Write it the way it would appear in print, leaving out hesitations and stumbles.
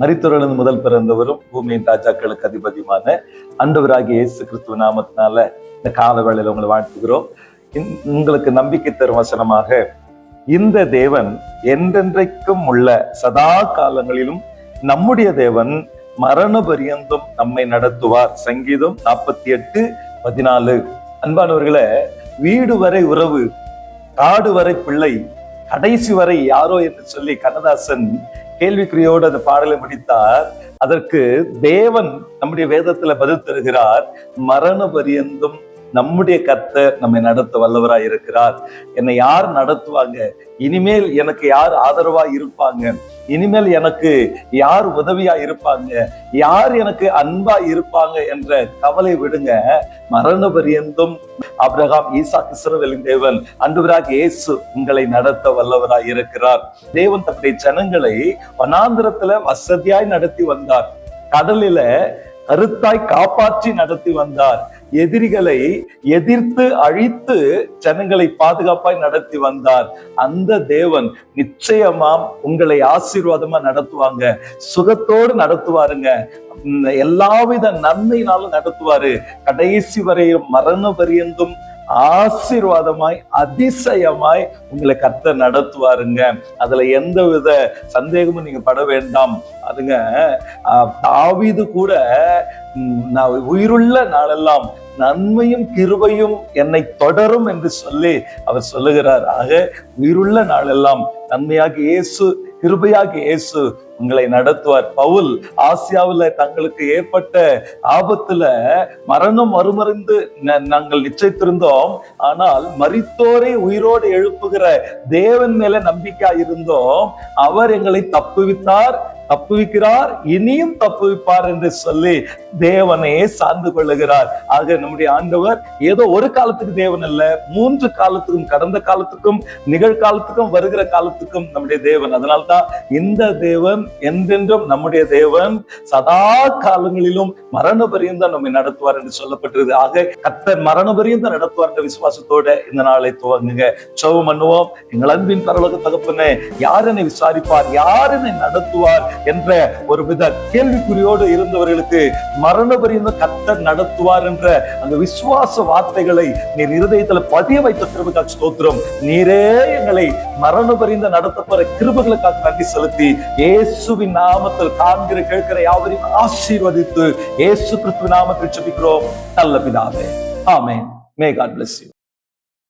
மரித்தோரிலிருந்து முதல் பிறந்தவரும் பூமியின் ராஜாக்களுக்கு அதிபதியுமான ஆண்டவராகிய இயேசு கிறிஸ்துவ நாமத்தினால இந்த கால வேளையில உங்களை வாழ்த்துகிறோம். உங்களுக்கு நம்பிக்கை தரும் வசனமாக, இந்த தேவன் என்றென்றைக்கும் உள்ள சதா காலங்களிலும் நம்முடைய தேவன் மரண பரியந்தம் நம்மை நடத்துவார். சங்கீதம் 48:14. அன்பானவர்களே, வீடு வரை உறவு, காடு வரை பிள்ளை, கடைசி வரை யாரோ என்று சொல்லி கண்ணதாசன் கேள்விக்குறியோடு அந்த பாடலை முடித்தார். அதற்கு தேவன் நம்முடைய வேதத்துல பதில் தருகிறார், மரண பரியந்தம் நம்முடைய கர்த்தர் நம்மை நடத்த வல்லவராய் இருக்கிறார். என்னை யார் நடத்துவாங்க? இனிமேல் எனக்கு யார் ஆதரவா இருப்பாங்க? இனிமேல் எனக்கு யார் உதவியா இருப்பாங்க? யார் எனக்கு அன்பா இருப்பாங்க என்ற கவலை விடுங்க. மரண பரியந்தம் ஆபிரகாம், ஈசாக்கு, இஸ்ரவேலின் தேவன் ஆண்டவராகிய இயேசு உங்களை நடத்த வல்லவராய் இருக்கிறார். தேவன் தன்னுடைய ஜனங்களை வனாந்திரத்துல வசதியாய் நடத்தி வந்தார். கடலில கருத்தாய் காப்பாற்றி நடத்தி வந்தார். எதிரிகளை எதிர்த்து அழித்து ஜனங்களை பாதுகாப்பாய் நடத்தி வந்தார். அந்த தேவன் நிச்சயமா உங்களை ஆசீர்வாதமா நடத்துவாங்க, சுகத்தோடு நடத்துவாருங்க, எல்லாவித நன்மையினாலும் நடத்துவாரு. கடைசி வரையும் மரண பரியந்தும் ஆசீர்வாதமாய் அதிசயமாய் உங்களை கர்த்தர் நடத்துவாருங்க. அதுல எந்தவித சந்தேகமும் நீங்க பட வேண்டாம். அதுங்க தாவீது கூட, நான் உயிருள்ள நாளெல்லாம் நன்மையும் கிருபையும் என்னை தொடரும் என்று சொல்லி அவர் சொல்லுகிறார். ஆக உயிருள்ள நாளெல்லாம் நன்மையாக இயேசு, கிருபையாக இயேசு உங்களை நடத்துவார். பவுல் ஆசியாவில் தங்களுக்கு ஏற்பட்ட ஆபத்துல மரணம் மறுமறிந்து நாங்கள் நிச்சயித்திருந்தோம், ஆனால் மரித்தோரை உயிரோடு எழுப்புகிற தேவன் மேல நம்பிக்கை இருந்தோம். அவர் எங்களை தப்புவிக்கிறார், இனியும் தப்புவிப்பார் என்று சொல்லி தேவனையே சார்ந்து கொள்ளுகிறார். ஆக நம்முடைய ஆண்டவர் ஏதோ ஒரு காலத்துக்கு தேவன் அல்ல, 3 காலத்துக்கும், கடந்த காலத்துக்கும், நிகழ்காலத்துக்கும், வருகிற காலத்துக்கும் நம்முடைய தேவன். அதனால்தான் இந்த தேவன் என்றென்றும் நம்முடைய தேவன் சதா காலங்களிலும் மரண பரியந்தம் நம்மை நடத்துவார் என்று சொல்லப்பட்டிருது. ஆக கர்த்தர் மரண பரியந்தம் நடத்துவார் என்ற விசுவாசத்தோட இந்த நாளை துவங்குங்க. ஜெபம் பண்ணுவோம். எங்கள் அன்பின் பரலோக தகப்பனே, யார் என்னை விசாரிப்பார், யார் என்னை நடத்துவார் என்ற ஒரு வித கேள்விக்குறியோடு இருந்தவர்களுக்கு மரண பரியந்தம் கர்த்தர் நடத்துவார் என்ற அந்த விசுவாச வார்த்தைகளை நீர் இருதயத்துல பதிய வைத்த கிருபைக்காக ஸ்தோத்திரம். நீரே எங்களை மரண பரியந்தம் நடத்த போற கிருபைகளுக்காக நன்றி செலுத்தி இயேசுவின் நாமத்தில் காண்கிற கேட்கிற யாவரையும் ஆசீர்வதித்து இயேசு கிறிஸ்துவின் நாமத்தில் ஜெபிக்கிறோம் நல்ல பிதாவே. ஆமென். May God bless you.